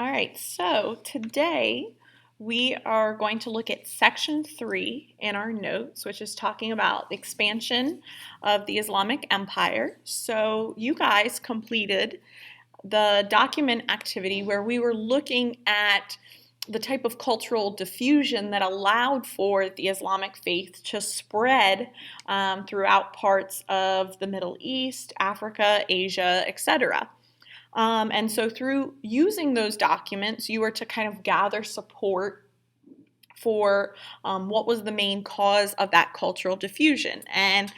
All right, so today we are going to look at section 3 in our notes, which is talking about the expansion of the Islamic Empire. So you guys completed the document activity where we were looking at the type of cultural diffusion that allowed for the Islamic faith to spread throughout parts of the Middle East, Africa, Asia, etc. And so through using those documents, you were to kind of gather support for what was the main cause of that cultural diffusion. And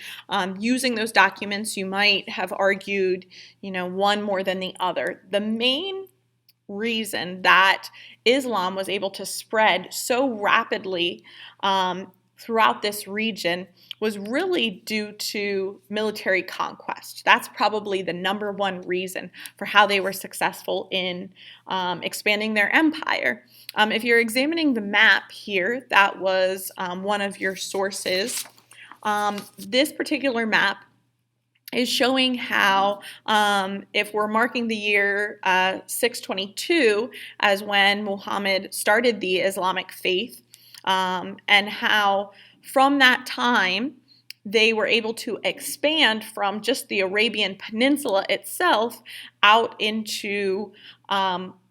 using those documents, you might have argued, one more than the other. The main reason that Islam was able to spread so rapidly throughout this region was really due to military conquest. That's probably the number one reason for how they were successful in expanding their empire. If you're examining the map here, that was one of your sources. This particular map is showing how if we're marking the year 622 as when Muhammad started the Islamic faith, and how from that time they were able to expand from just the Arabian Peninsula itself out into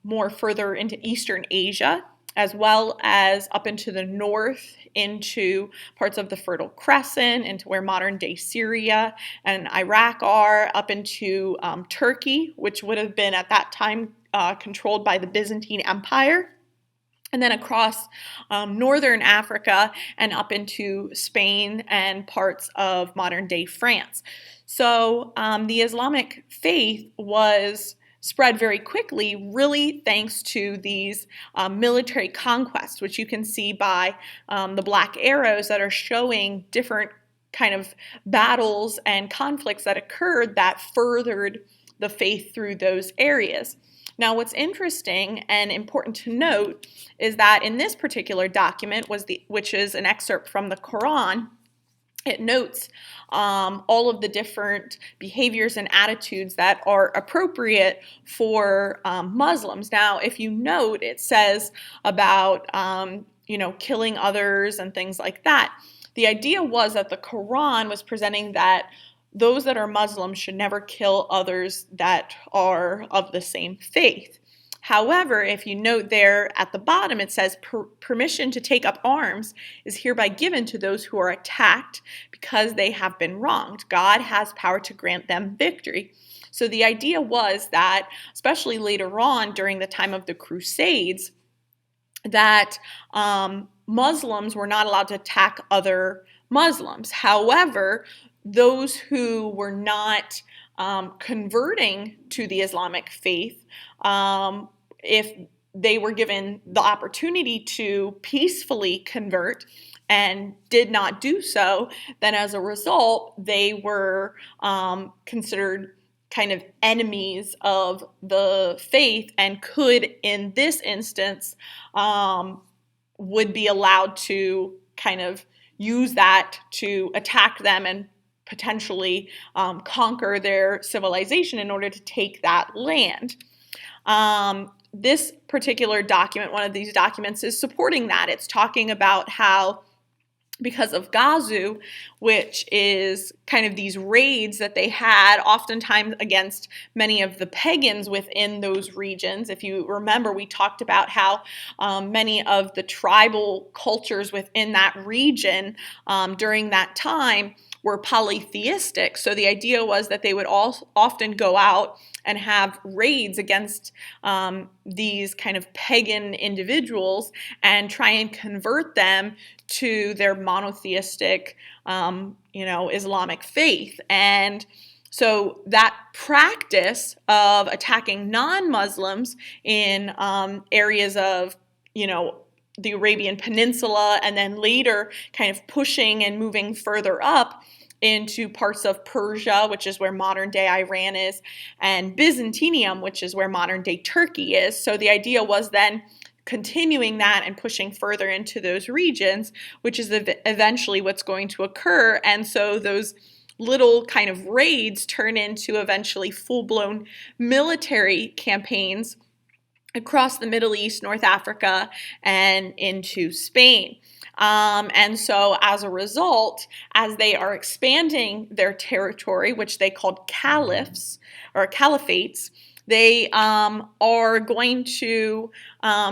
more further into Eastern Asia, as well as up into the north, into parts of the Fertile Crescent, into where modern-day Syria and Iraq are, up into Turkey, which would have been at that time controlled by the Byzantine Empire, and then across northern Africa and up into Spain and parts of modern-day France. So the Islamic faith was spread very quickly, really thanks to these military conquests, which you can see by the black arrows that are showing different kind of battles and conflicts that occurred that furthered the faith through those areas. Now, what's interesting and important to note is that in this particular document, which is an excerpt from the Quran, it notes all of the different behaviors and attitudes that are appropriate for Muslims. Now, if you note, it says about killing others and things like that. The idea was that the Quran was presenting that those that are Muslim should never kill others that are of the same faith. However, if you note there at the bottom, it says permission to take up arms is hereby given to those who are attacked because they have been wronged. God has power to grant them victory. So the idea was that, especially later on during the time of the Crusades, that Muslims were not allowed to attack other Muslims. However, those who were not converting to the Islamic faith, if they were given the opportunity to peacefully convert and did not do so, then as a result, they were considered kind of enemies of the faith and could, in this instance, would be allowed to kind of use that to attack them and potentially conquer their civilization in order to take that land. This particular document, one of these documents, is supporting that. It's talking about how, because of Ghazu, which is kind of these raids that they had oftentimes against many of the pagans within those regions. If you remember, we talked about how many of the tribal cultures within that region during that time were polytheistic. So the idea was that they would often go out and have raids against these kind of pagan individuals and try and convert them to their monotheistic, Islamic faith. And so that practice of attacking non-Muslims in areas of, the Arabian Peninsula, and then later kind of pushing and moving further up into parts of Persia, which is where modern-day Iran is, and Byzantium, which is where modern-day Turkey is. So the idea was then continuing that and pushing further into those regions, which is eventually what's going to occur. And so those little kind of raids turn into eventually full-blown military campaigns across the Middle East, North Africa, and into Spain. And so as a result, as they are expanding their territory, which they called caliphs or caliphates, they are going to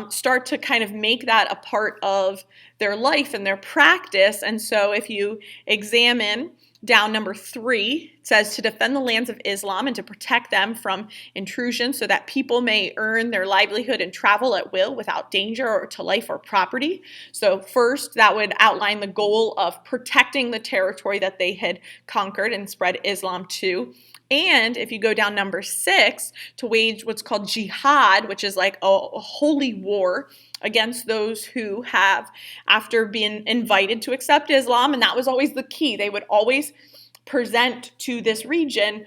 start to kind of make that a part of their life and their practice. And so if you examine down number 3, it says to defend the lands of Islam and to protect them from intrusion so that people may earn their livelihood and travel at will without danger or to life or property. So first, that would outline the goal of protecting the territory that they had conquered and spread Islam to. And if you go down number 6, to wage what's called jihad, which is like a holy war against those who have, after being invited to accept Islam, and that was always the key. They would always present to this region,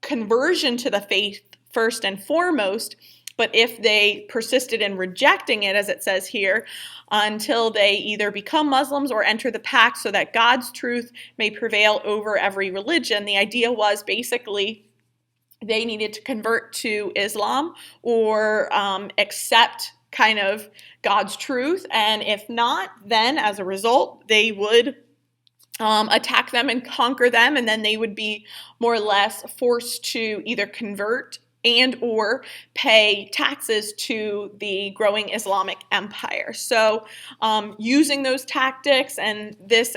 conversion to the faith first and foremost. But if they persisted in rejecting it, as it says here, until they either become Muslims or enter the pact so that God's truth may prevail over every religion, the idea was basically they needed to convert to Islam or accept kind of God's truth. And if not, then as a result, they would attack them and conquer them, and then they would be more or less forced to either convert and or pay taxes to the growing Islamic empire. So using those tactics, and this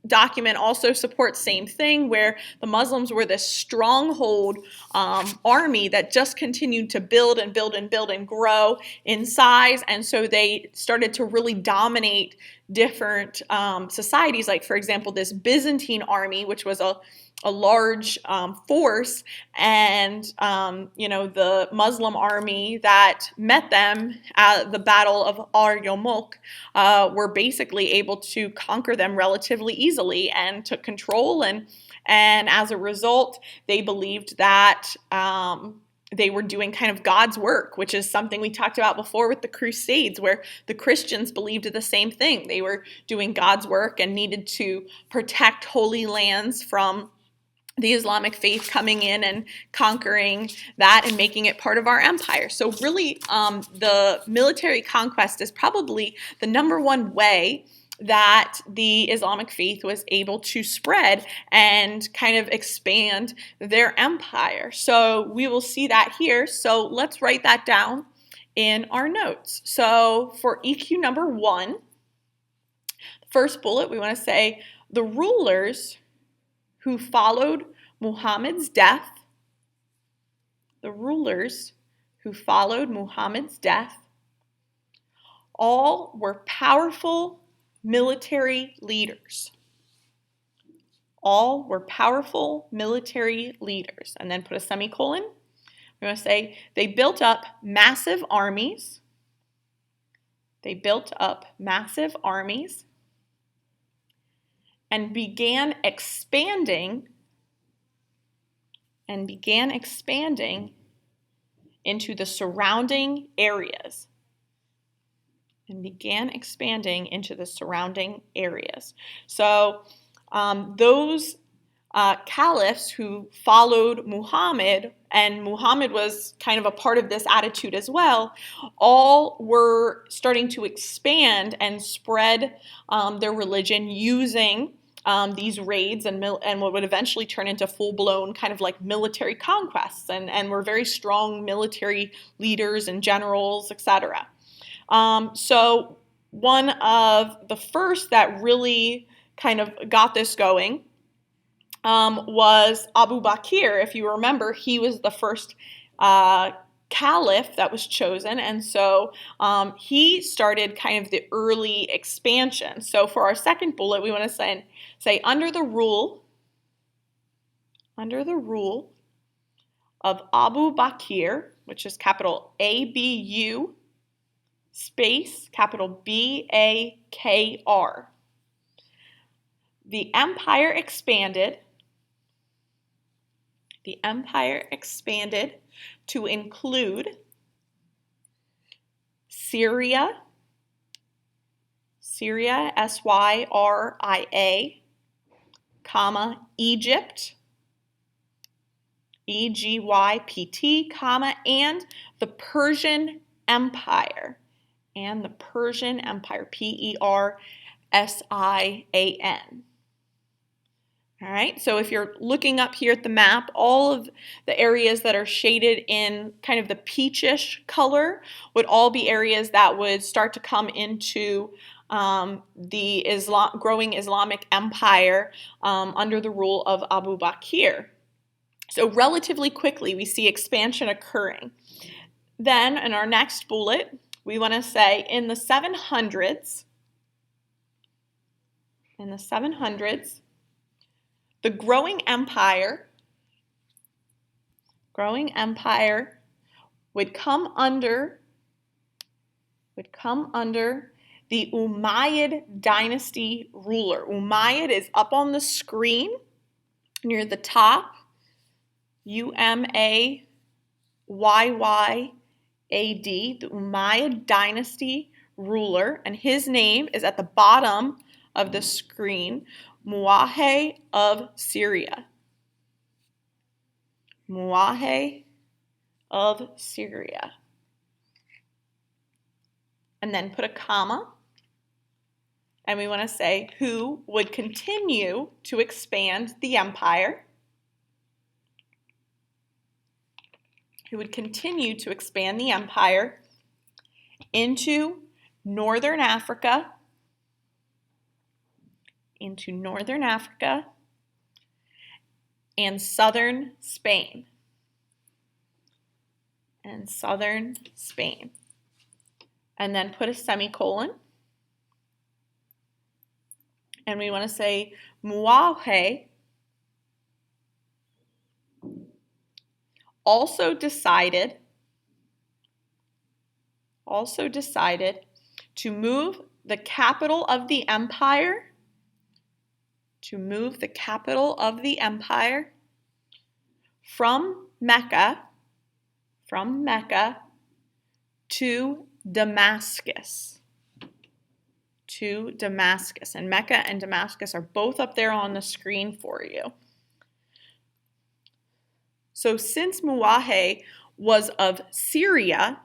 document also supports same thing, where the Muslims were this stronghold army that just continued to build and build and build and grow in size. And so they started to really dominate different societies. Like, for example, this Byzantine army, which was a large force, and the Muslim army that met them at the Battle of Ar-Yarmouk were basically able to conquer them relatively easily and took control. And as a result, they believed that they were doing kind of God's work, which is something we talked about before with the Crusades, where the Christians believed the same thing. They were doing God's work and needed to protect holy lands from the Islamic faith coming in and conquering that and making it part of our empire. So really, the military conquest is probably the number one way that the Islamic faith was able to spread and kind of expand their empire. So we will see that here. So let's write that down in our notes. So for EQ number 1, first bullet, we want to say the rulers who followed Muhammad's death, all were powerful military leaders. And then put a semicolon. We're going to say they built up massive armies. And began expanding into the surrounding areas. So those caliphs who followed Muhammad, and Muhammad was kind of a part of this attitude as well, all were starting to expand and spread their religion using these raids and what would eventually turn into full-blown kind of like military conquests, and were very strong military leaders and generals, etc. So one of the first that really kind of got this going was Abu Bakr. If you remember, he was the first caliph that was chosen, and so he started kind of the early expansion. So for our second bullet, we want to say under the rule of Abu Bakr, which is capital ABU space capital BAKR. The empire expanded to include Syria, SYRIA, Egypt, Egypt, comma, and the Persian Empire. And the Persian Empire, Persian. All right, so if you're looking up here at the map, all of the areas that are shaded in kind of the peachish color would all be areas that would start to come into the growing Islamic Empire under the rule of Abu Bakr. So relatively quickly, we see expansion occurring. Then in our next bullet, we want to say in the 700s, the growing empire would come under the Umayyad dynasty ruler. Umayyad is up on the screen near the top. Umayyad, the Umayyad dynasty ruler, and his name is at the bottom of the screen, Muwahhid of Syria. Muwahhid of Syria. And then put a comma, and we want to say who would continue to expand the empire. Who would continue to expand the empire into northern Africa, and southern Spain. And then put a semicolon. And we want to say Muwahhid also decided to move the capital of the empire from Mecca to Damascus. And Mecca and Damascus are both up there on the screen for you. So since Muwahhid was of Syria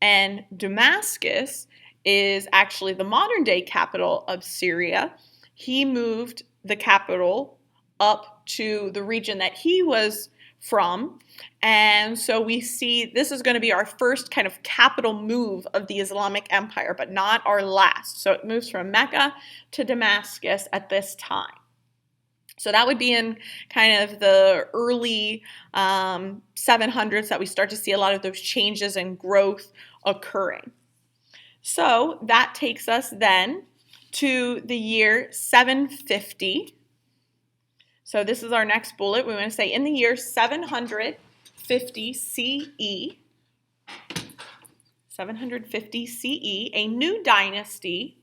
and Damascus is actually the modern day capital of Syria, he moved the capital up to the region that he was from. And so we see this is going to be our first kind of capital move of the Islamic Empire, but not our last. So it moves from Mecca to Damascus at this time. So that would be in kind of the early 700s that we start to see a lot of those changes and growth occurring. So that takes us then to the year 750. So this is our next bullet. We want to say in the year 750 CE, a new dynasty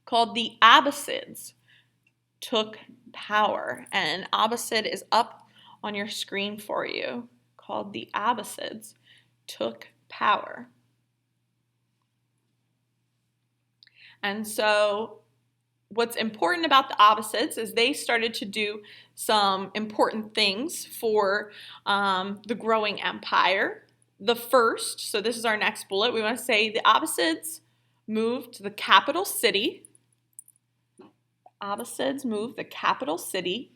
called the Abbasids took power. And Abbasid is up on your screen for you, called the Abbasids took power. And so what's important about the Abbasids is they started to do some important things for the growing empire. The first, so this is our next bullet, we want to say the Abbasids moved to the capital city. Abbasids moved the capital city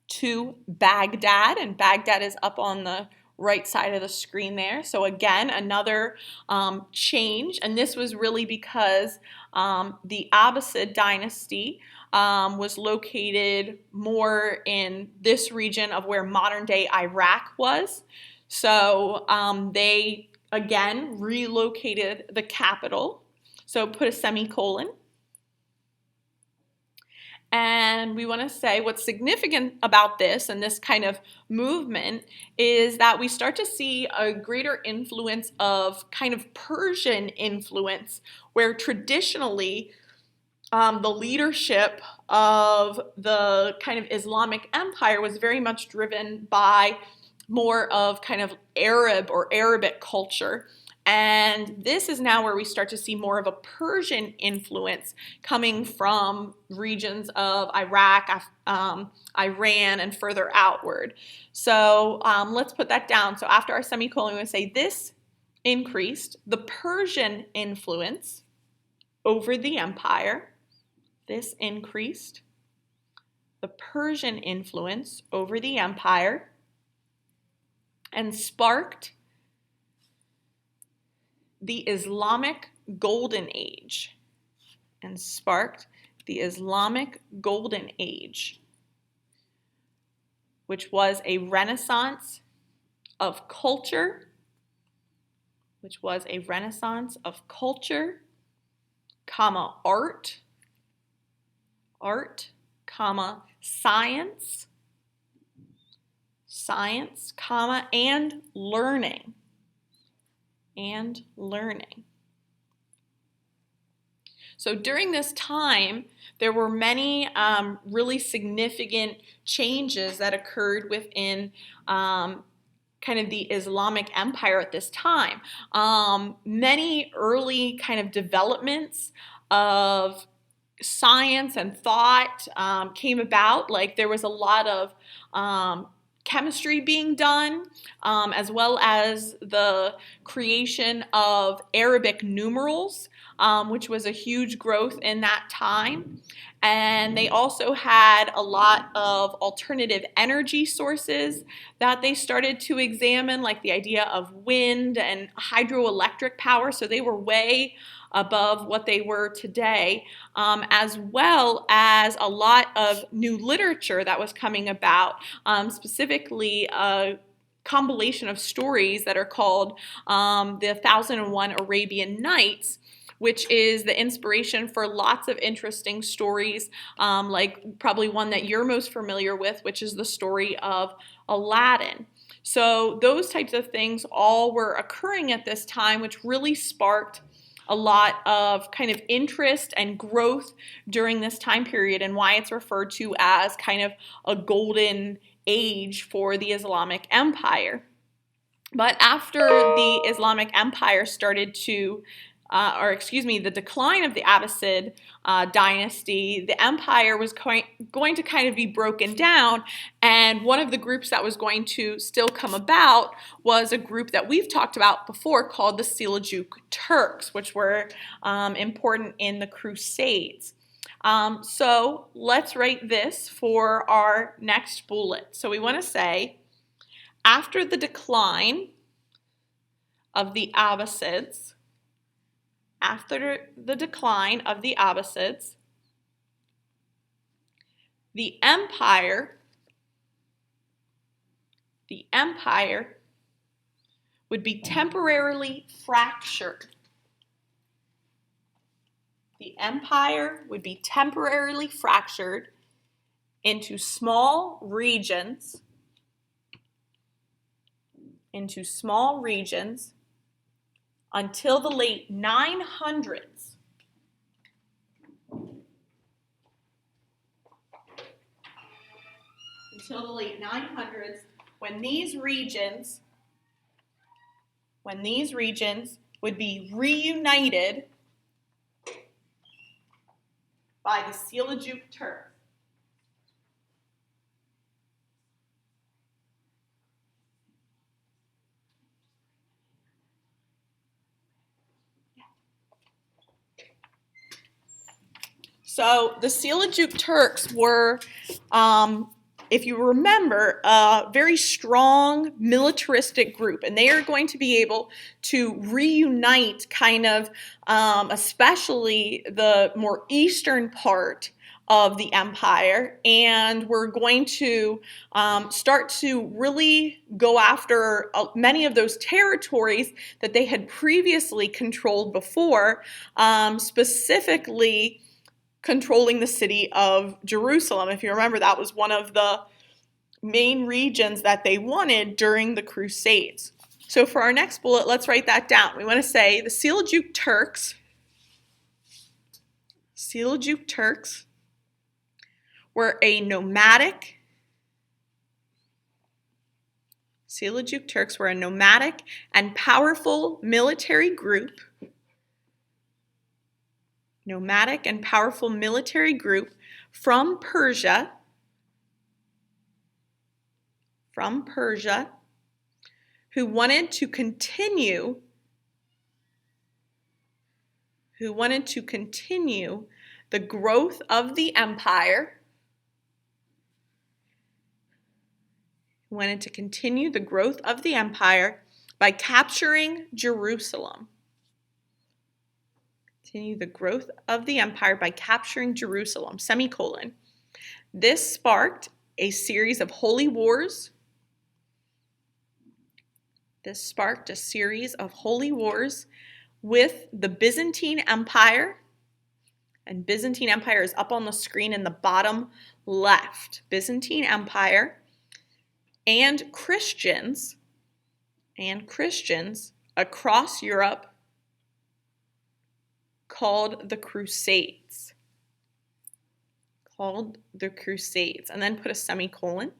to Baghdad, and Baghdad is up on the right side of the screen there. So again, another change, and this was really because the Abbasid dynasty was located more in this region of where modern-day Iraq was. So they, again, relocated the capital. So put a semicolon. And we want to say what's significant about this and this kind of movement is that we start to see a greater influence of kind of Persian influence, where traditionally the leadership of the kind of Islamic empire was very much driven by more of kind of Arab or Arabic culture. And this is now where we start to see more of a Persian influence coming from regions of Iraq, Iran, and further outward. So let's put that down. So after our semicolon, we would say this increased the Persian influence over the empire. This increased the Persian influence over the empire and sparked the Islamic Golden Age. And sparked the Islamic Golden Age, which was a renaissance of culture, comma, art, comma, science, comma, and learning. So during this time, there were many really significant changes that occurred within kind of the Islamic Empire at this time. Many early kind of developments of science and thought came about. Like there was a lot of chemistry being done, as well as the creation of Arabic numerals, which was a huge growth in that time. And they also had a lot of alternative energy sources that they started to examine, like the idea of wind and hydroelectric power. So they were way above what they were today, as well as a lot of new literature that was coming about, specifically a compilation of stories that are called the 1001 Arabian Nights, which is the inspiration for lots of interesting stories, like probably one that you're most familiar with, which is the story of Aladdin. So those types of things all were occurring at this time, which really sparked a lot of kind of interest and growth during this time period, and why it's referred to as kind of a golden age for the Islamic Empire. But after the Islamic Empire started to the decline of the Abbasid dynasty, the empire was going to kind of be broken down, and one of the groups that was going to still come about was a group that we've talked about before called the Seljuk Turks, which were important in the Crusades. So let's write this for our next bullet. So we want to say, after the decline of the Abbasids, the empire would be temporarily fractured. The empire would be temporarily fractured into small regions, until the late 900s. When these regions would be reunited by the Seljuk Turks. So the Seljuk Turks were, if you remember, a very strong militaristic group, and they are going to be able to reunite kind of, especially the more eastern part of the empire, and we're going to start to really go after many of those territories that they had previously controlled before, specifically controlling the city of Jerusalem. If you remember, that was one of the main regions that they wanted during the Crusades. So for our next bullet, let's write that down. We want to say the Seljuk Turks were a nomadic Seljuk Turks were a nomadic and powerful military group. Nomadic and powerful military group from Persia. Who wanted to continue the growth of the empire. By capturing Jerusalem. Semicolon. This sparked a series of holy wars. With the Byzantine Empire. And Byzantine Empire is up on the screen in the bottom left. Byzantine Empire and Christians across Europe called the Crusades. And then put a semicolon.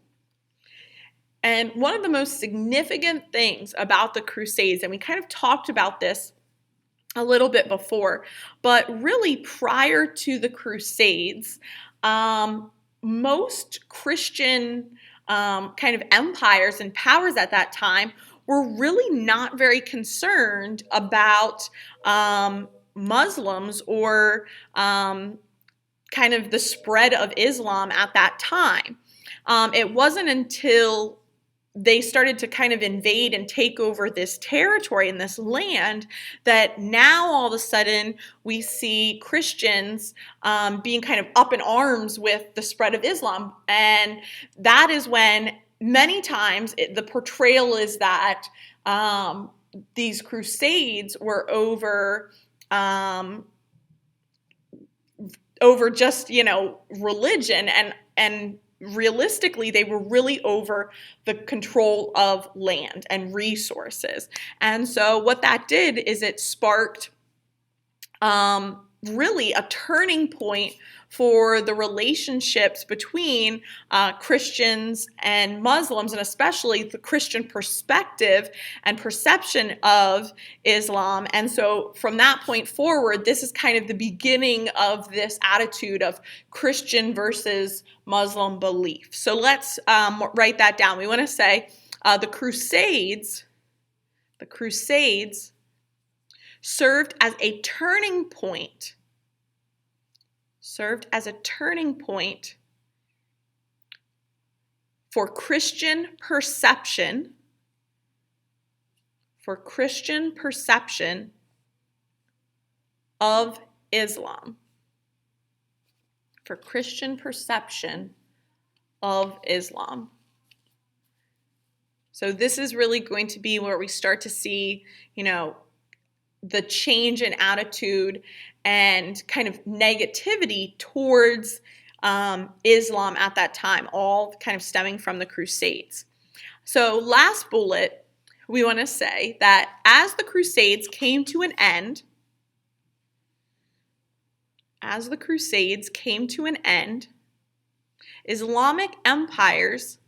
And one of the most significant things about the Crusades, and we kind of talked about this a little bit before, but really prior to the Crusades, most Christian kind of empires and powers at that time were really not very concerned about Muslims or kind of the spread of Islam at that time. It wasn't until they started to kind of invade and take over this territory and this land that now all of a sudden we see Christians being kind of up in arms with the spread of Islam. And that is when many times the portrayal is that these crusades were over just, religion, and realistically, they were really over the control of land and resources. And so what that did is it sparked really a turning point for the relationships between Christians and Muslims, and especially the Christian perspective and perception of Islam. And so from that point forward, this is kind of the beginning of this attitude of Christian versus Muslim belief. So let's write that down. We want to say the Crusades served as a turning point for Christian perception of Islam. So this is really going to be where we start to see, the change in attitude and kind of negativity towards Islam at that time, all kind of stemming from the Crusades. So last bullet, we want to say that as the Crusades came to an end, Islamic empires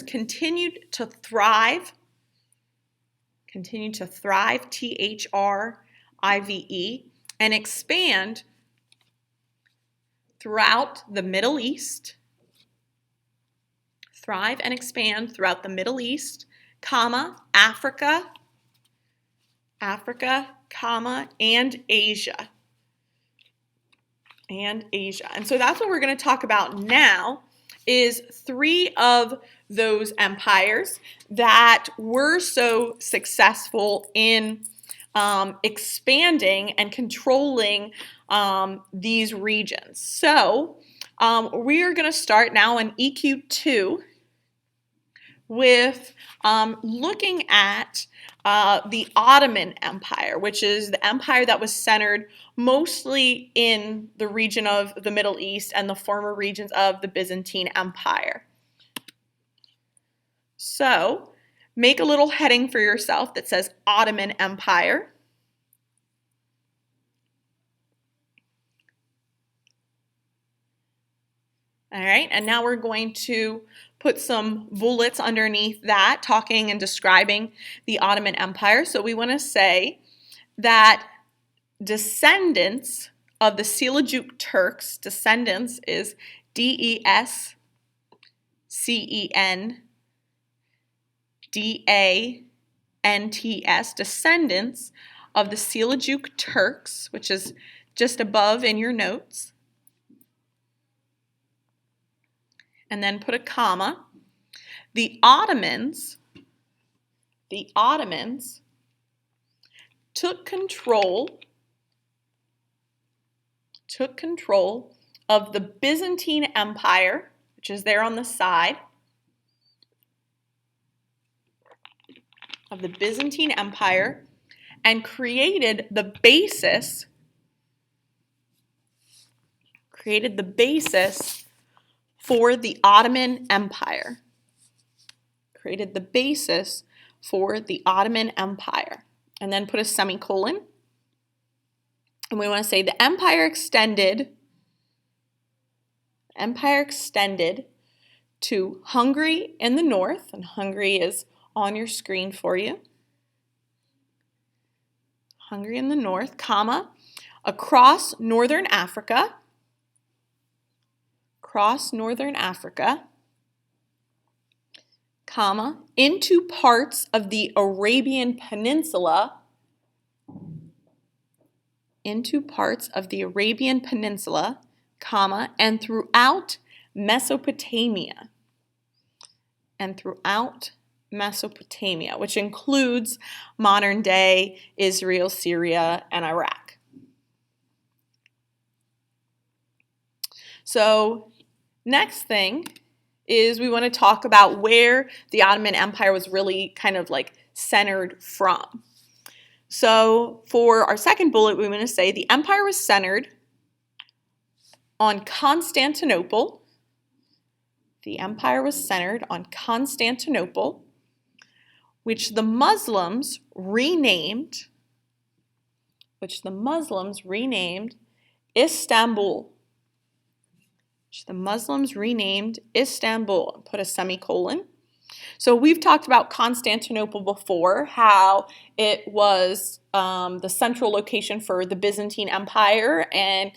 continued to thrive, THRIVE, and expand throughout the Middle East. Africa, and Asia. And so that's what we're going to talk about now, is 3 of those empires that were so successful in expanding and controlling these regions. So we are going to start now in EQ2 with looking at the Ottoman Empire, which is the empire that was centered mostly in the region of the Middle East and the former regions of the Byzantine Empire. So make a little heading for yourself that says Ottoman Empire. All right, and now we're going to put some bullets underneath that, talking and describing the Ottoman Empire. So we want to say that descendants of the Seljuk Turks, descendants is Descendants, descendants of the Seljuk Turks, which is just above in your notes. And then put a comma. The Ottomans took control of the Byzantine Empire, which is there on the side, of the Byzantine Empire, and created the basis for the Ottoman Empire. Created the basis for the Ottoman Empire. And then put a semicolon. And we want to say the empire extended to Hungary in the north, and Hungary is on your screen for you. Hungary in the north, comma, across northern Africa, comma, into parts of the Arabian Peninsula, comma, and throughout Mesopotamia, which includes modern day Israel, Syria, and Iraq. So next thing is we want to talk about where the Ottoman Empire was really kind of like centered from. So for our second bullet, we want to say the empire was centered on Constantinople. The empire was centered on Constantinople, which the Muslims renamed Istanbul. Put a semicolon. So we've talked about Constantinople before, how it was the central location for the Byzantine Empire, and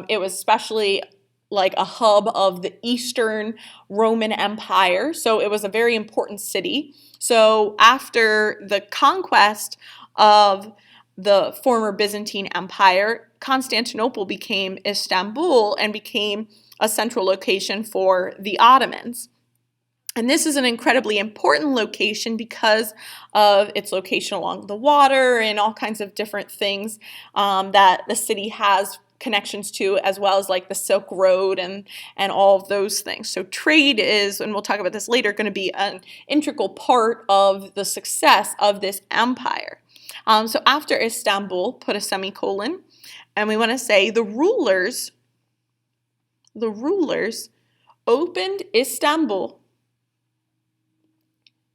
it was especially like a hub of the Eastern Roman Empire. So it was a very important city. So after the conquest of the former Byzantine Empire, Constantinople became Istanbul and became a central location for the Ottomans. And this is an incredibly important location because of its location along the water and all kinds of different things that the city has connections to, as well as like the Silk Road and all of those things. So trade is, and we'll talk about this later, going to be an integral part of the success of this empire. So after Istanbul, put a semicolon, and we want to say the rulers opened Istanbul.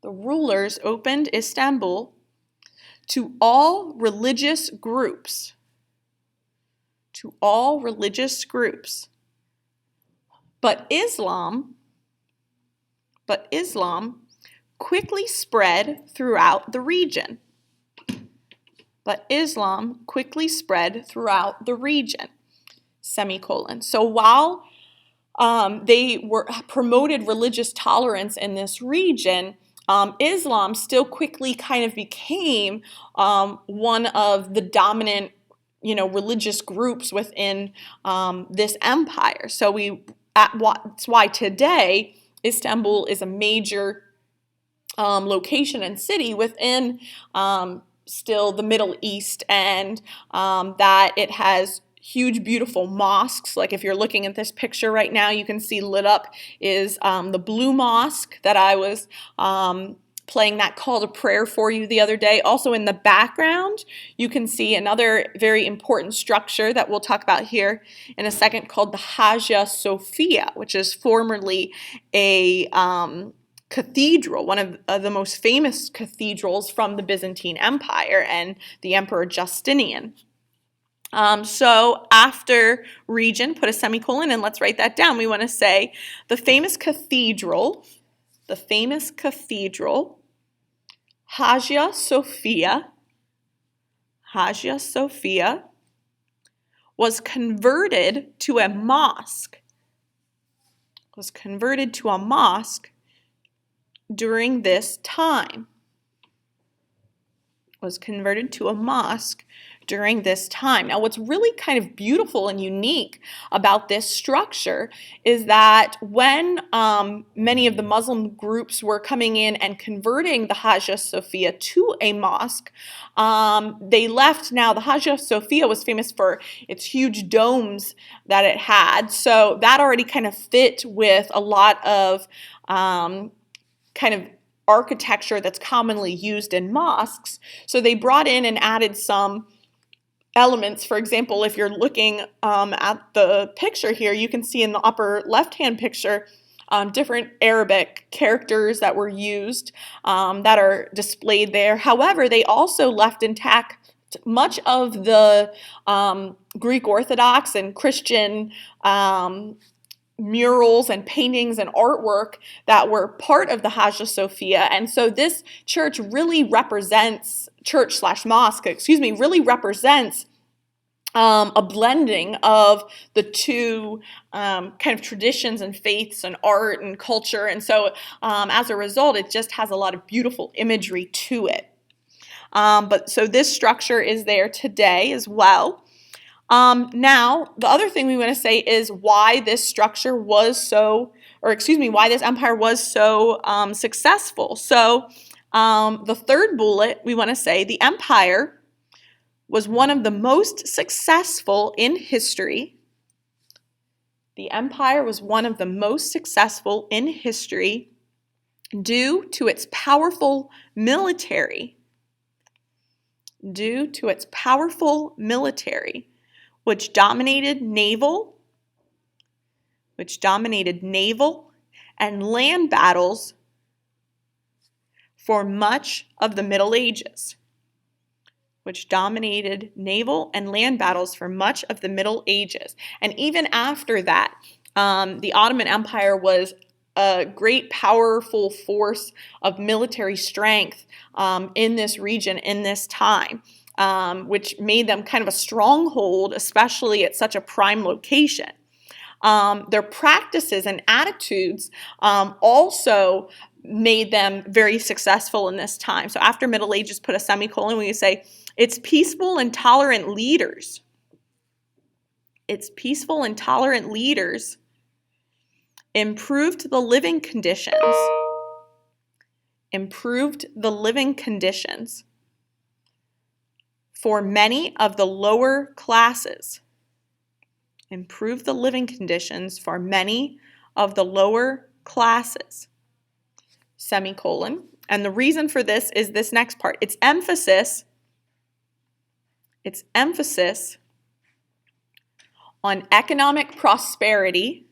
The rulers opened Istanbul to all religious groups. But Islam quickly spread throughout the region. Semicolon. So while they promoted religious tolerance in this region, Islam still quickly kind of became one of the dominant, religious groups within this empire. So that's why today Istanbul is a major location and city within still the Middle East, and that it has huge, beautiful mosques. Like if you're looking at this picture right now, you can see lit up is the Blue Mosque that I was playing that call to prayer for you the other day. Also in the background, you can see another very important structure that we'll talk about here in a second called the Hagia Sophia, which is formerly a cathedral, one of the most famous cathedrals from the Byzantine Empire and the Emperor Justinian. So after region, put a semicolon and let's write that down. We want to say the famous cathedral, Hagia Sophia, was converted to a mosque, during this time. Now, what's really kind of beautiful and unique about this structure is that when many of the Muslim groups were coming in and converting the Hagia Sophia to a mosque, they left. Now, the Hagia Sophia was famous for its huge domes that it had, so that already kind of fit with a lot of kind of architecture that's commonly used in mosques. So they brought in and added some elements. For example, if you're looking at the picture here, you can see in the upper left-hand picture different Arabic characters that were used that are displayed there. However, they also left intact much of the Greek Orthodox and Christian murals and paintings and artwork that were part of the Hagia Sophia. And so this church really represents, church/mosque, really represents a blending of the two kind of traditions and faiths and art and culture. And so as a result, it just has a lot of beautiful imagery to it. So this structure is there today as well. Now, the other thing we want to say is why this structure was so, why this empire was so successful. So the third bullet, we want to say the empire was one of the most successful in history. The empire was one of the most successful in history due to its powerful military. Which dominated naval and land battles for much of the Middle Ages. And even after that, the Ottoman Empire was a great, powerful force of military strength in this region in this time. Which made them kind of a stronghold, especially at such a prime location. Their practices and attitudes also made them very successful in this time. So after Middle Ages, put a semicolon when you say, its peaceful and tolerant leaders. Improved the living conditions for many of the lower classes. Semicolon. And the reason for this is this next part. Its emphasis on economic prosperity.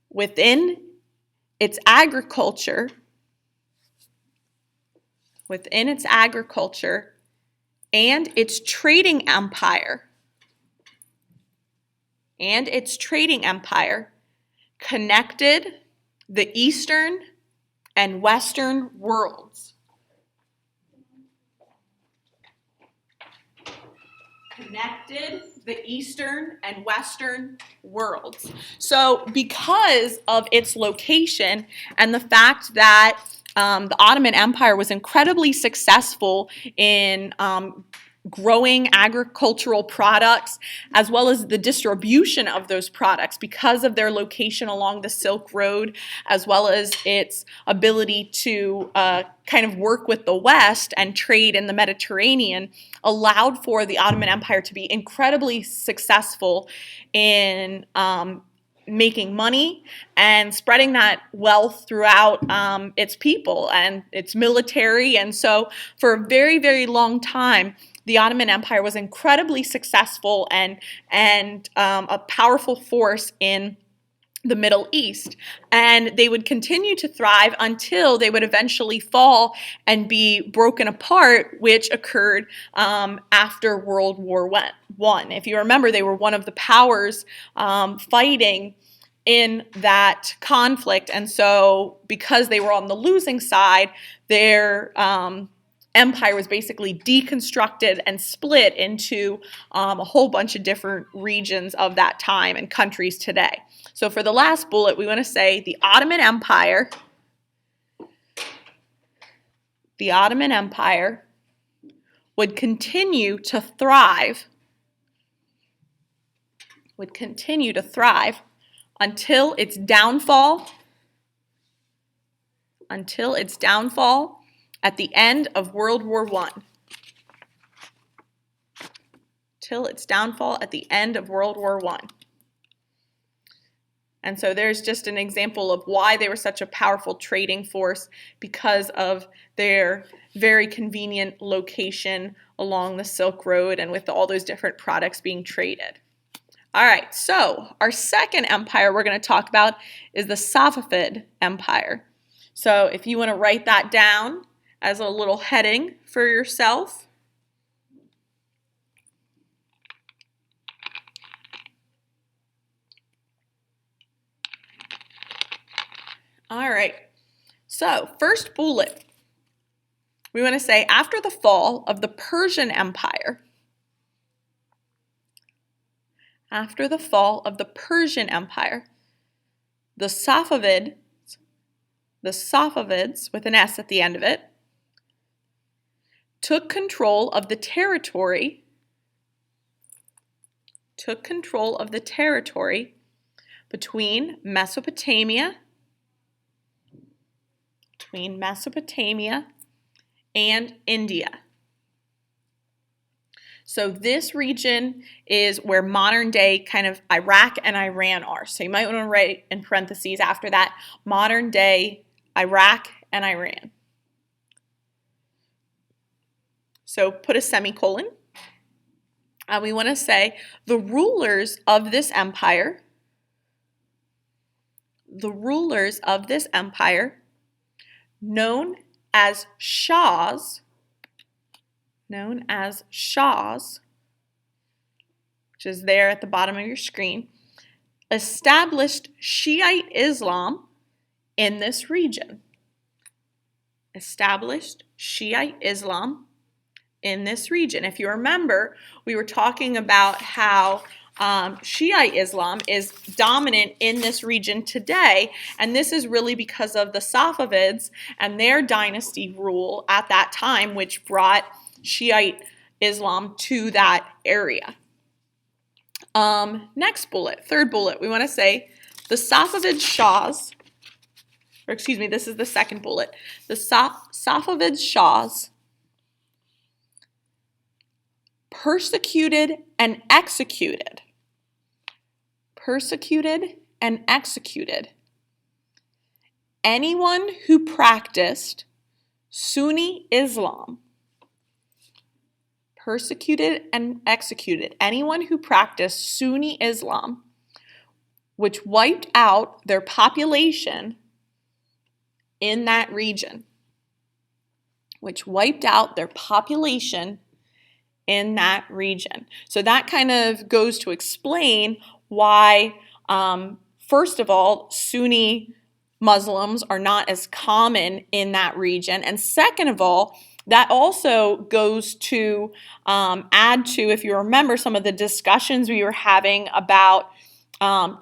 Within its agriculture and its trading empire. Connected the Eastern and Western worlds. So because of its location and the fact that the Ottoman Empire was incredibly successful in growing agricultural products as well as the distribution of those products because of their location along the Silk Road, as well as its ability to kind of work with the West and trade in the Mediterranean, allowed for the Ottoman Empire to be incredibly successful in making money and spreading that wealth throughout its people and its military. And so for a very, very long time, the Ottoman Empire was incredibly successful and a powerful force in the Middle East, and they would continue to thrive until they would eventually fall and be broken apart, which occurred after World War I. If you remember, they were one of the powers fighting in that conflict, and so because they were on the losing side, their empire was basically deconstructed and split into a whole bunch of different regions of that time and countries today. So for the last bullet, we want to say the Ottoman Empire would continue to thrive until its downfall at the end of World War I. Till its downfall at the end of World War I. And so there's just an example of why they were such a powerful trading force, because of their very convenient location along the Silk Road and with all those different products being traded. All right, so our second empire we're going to talk about is the Safavid Empire. So if you want to write that down as a little heading for yourself. All right, so first bullet, we want to say after the fall of the Persian Empire, the Safavids with an S at the end of it, took control of the territory between Mesopotamia and India. So this region is where modern day kind of Iraq and Iran are. So you might want to write in parentheses after that, modern day Iraq and Iran. So put a semicolon. We want to say the rulers of this empire, known as Shahs, which is there at the bottom of your screen, established Shiite Islam in this region. If you remember, we were talking about how Shiite Islam is dominant in this region today, and this is really because of the Safavids and their dynasty rule at that time, which brought Shiite Islam to that area. Next bullet, third bullet, we want to say the Safavid Shahs, or excuse me, this is the second bullet. The Safavid Shahs persecuted and executed anyone who practiced Sunni Islam. Which wiped out their population in that region. So that kind of goes to explain why, first of all, Sunni Muslims are not as common in that region. And second of all, that also goes to add to, if you remember, some of the discussions we were having about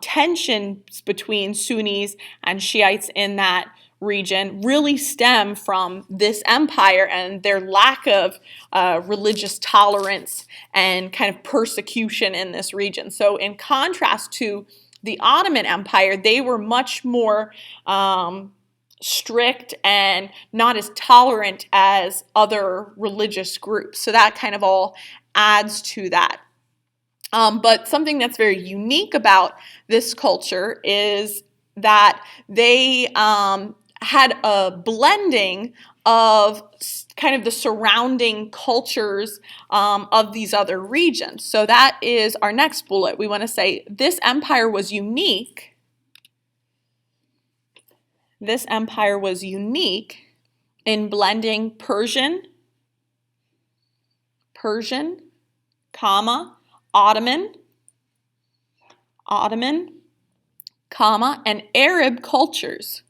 tensions between Sunnis and Shiites in that region really stem from this empire and their lack of religious tolerance and kind of persecution in this region. So in contrast to the Ottoman Empire, they were much more strict and not as tolerant as other religious groups. So that kind of all adds to that. But something that's very unique about this culture is that they had a blending of kind of the surrounding cultures of these other regions. So that is our next bullet. We want to say this empire was unique this empire was unique in blending Persian, Ottoman, and Arab cultures,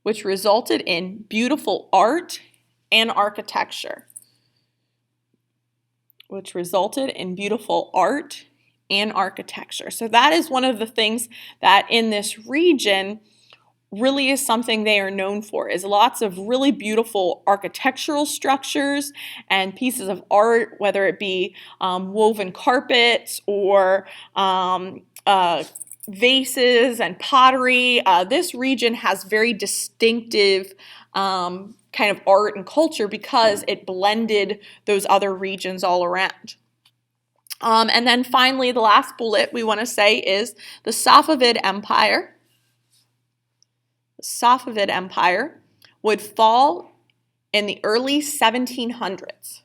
which resulted in beautiful art and architecture. So that is one of the things that in this region really is something they are known for, is lots of really beautiful architectural structures and pieces of art, whether it be woven carpets or vases and pottery. This region has very distinctive kind of art and culture because it blended those other regions all around. And then finally, the last bullet we want to say is the Safavid Empire. The Safavid Empire would fall in the early 1700s.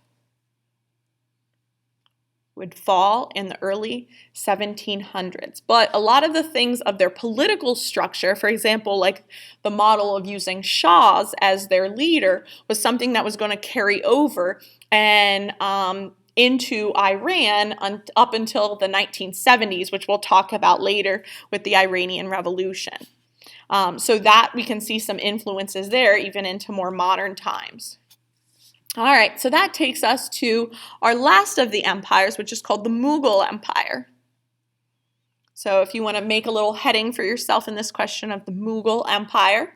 But a lot of the things of their political structure, for example, like the model of using shahs as their leader, was something that was going to carry over and into Iran up until the 1970s, which we'll talk about later with the Iranian Revolution. So that we can see some influences there even into more modern times. All right, so that takes us to our last of the empires, which is called the Mughal Empire. So if you want to make a little heading for yourself in this question of the Mughal Empire.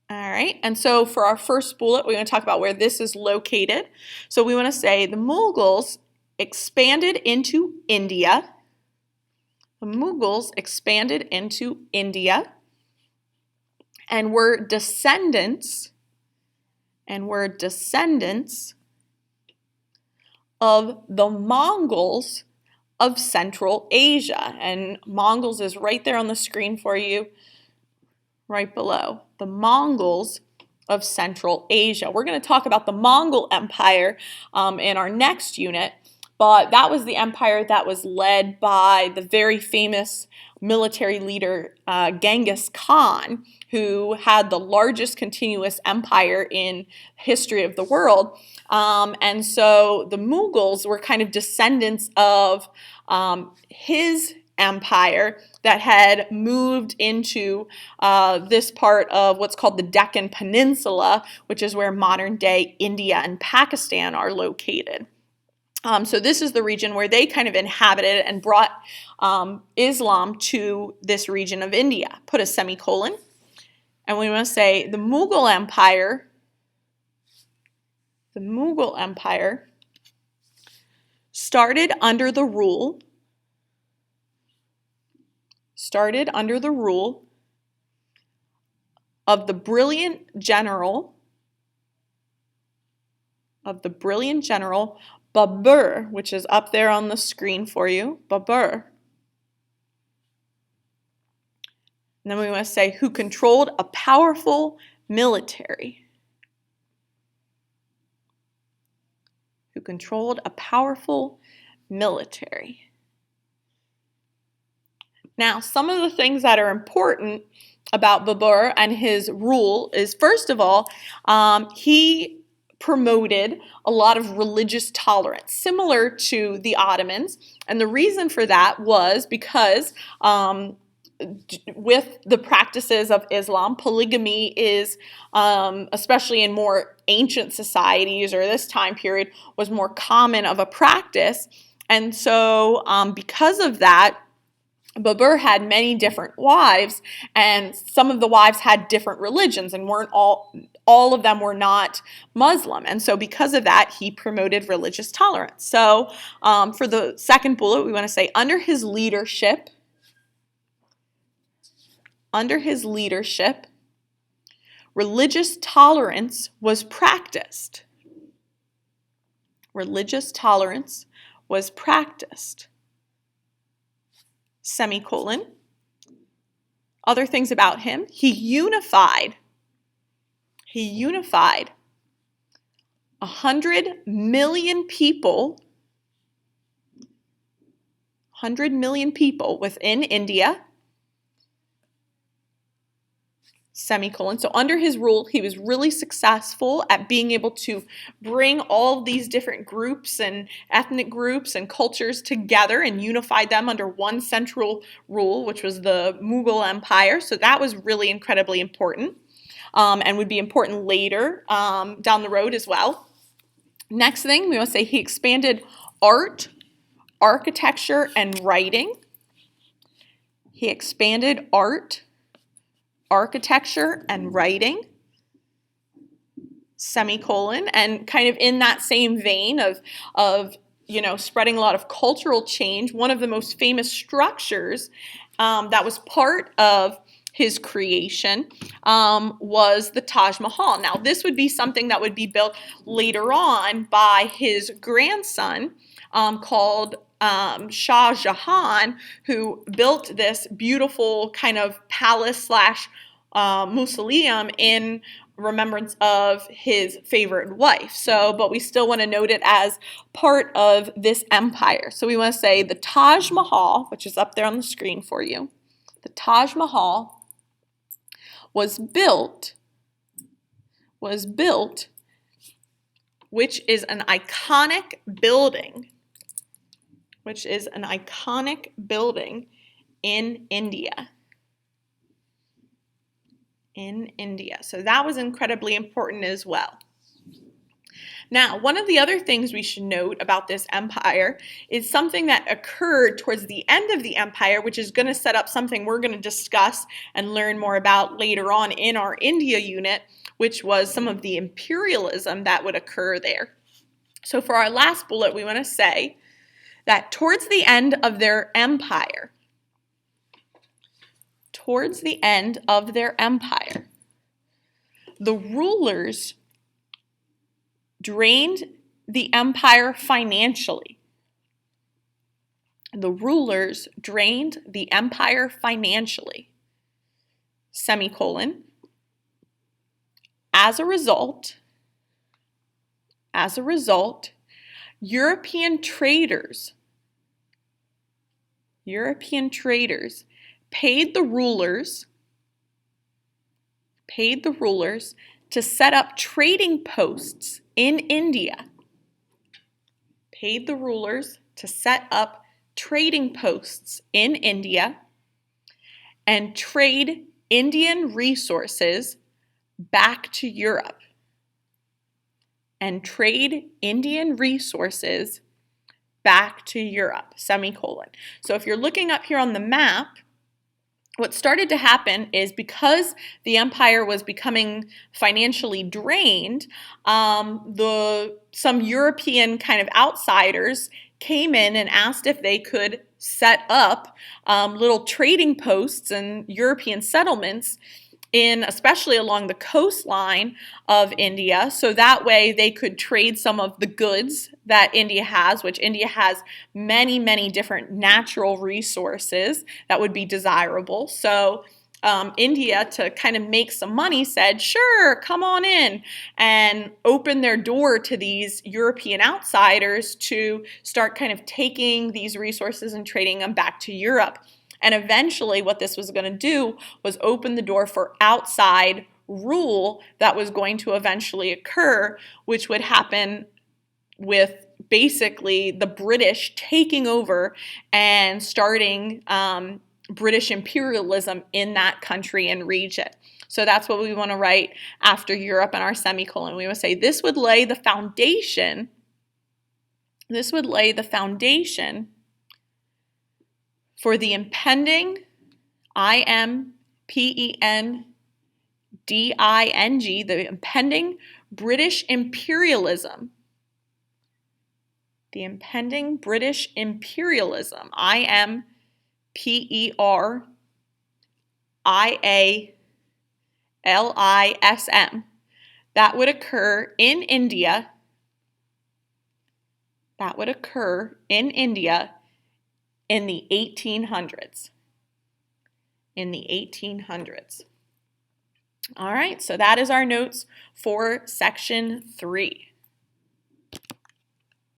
All right, and so for our first bullet, we're going to talk about where this is located. So we want to say the Mughals expanded into India. And were descendants of the Mongols of Central Asia. And Mongols is right there on the screen for you, right below. The Mongols of Central Asia. We're going to talk about the Mongol Empire in our next unit, but that was the empire that was led by the very famous military leader Genghis Khan, who had the largest continuous empire in history of the world. And so the Mughals were kind of descendants of his empire that had moved into this part of what's called the Deccan Peninsula, which is where modern-day India and Pakistan are located. So this is the region where they kind of inhabited and brought Islam to this region of India. Put a semicolon. And we want to say the Mughal Empire started under the rule of the brilliant general Babur, which is up there on the screen for you, Babur. And then we want to say who controlled a powerful military. Now, some of the things that are important about Babur and his rule is, first of all, he promoted a lot of religious tolerance, similar to the Ottomans. And the reason for that was because with the practices of Islam, polygamy is, especially in more ancient societies or this time period, was more common of a practice. And so because of that, Babur had many different wives, and some of the wives had different religions and weren't all of them were not Muslim. And so because of that, he promoted religious tolerance. So for the second bullet, we want to say under his leadership, religious tolerance was practiced. Semicolon. Other things about him, he unified 100 million people 100 million people within India, semicolon. So under his rule, he was really successful at being able to bring all these different groups and ethnic groups and cultures together and unify them under one central rule, which was the Mughal Empire. So that was really incredibly important, and would be important later down the road as well. Next thing, we want to say he expanded art, architecture, and writing. He expanded art, architecture, and writing, semicolon. And kind of in that same vein of spreading a lot of cultural change, one of the most famous structures that was part of his creation was the Taj Mahal. Now, this would be something that would be built later on by his grandson called Shah Jahan, who built this beautiful kind of palace slash mausoleum in remembrance of his favorite wife. So, but we still want to note it as part of this empire. So we want to say the Taj Mahal, which is up there on the screen for you. The Taj Mahal was built, which is an iconic building, in India. So that was incredibly important as well. Now, one of the other things we should note about this empire is something that occurred towards the end of the empire, which is going to set up something we're going to discuss and learn more about later on in our India unit, which was some of the imperialism that would occur there. So for our last bullet, we want to say that towards the end of their empire, the rulers drained the empire financially. Semicolon. As a result, European traders paid the rulers to set up trading posts in India. And trade Indian resources back to Europe. Semicolon. So if you're looking up here on the map, what started to happen is because the empire was becoming financially drained, some European kind of outsiders came in and asked if they could set up little trading posts and European settlements especially along the coastline of India, so that way they could trade some of the goods that India has, which India has many, many different natural resources that would be desirable. So India, to kind of make some money, said, sure, come on in, and opened their door to these European outsiders to start kind of taking these resources and trading them back to Europe. And eventually what this was going to do was open the door for outside rule that was going to eventually occur, which would happen with basically the British taking over and starting British imperialism in that country and region. So that's what we want to write after Europe and our semicolon. We want to say this would lay the foundation for the impending, the impending British imperialism. That would occur in India. In the 1800s. All right, so that is our notes for section 3.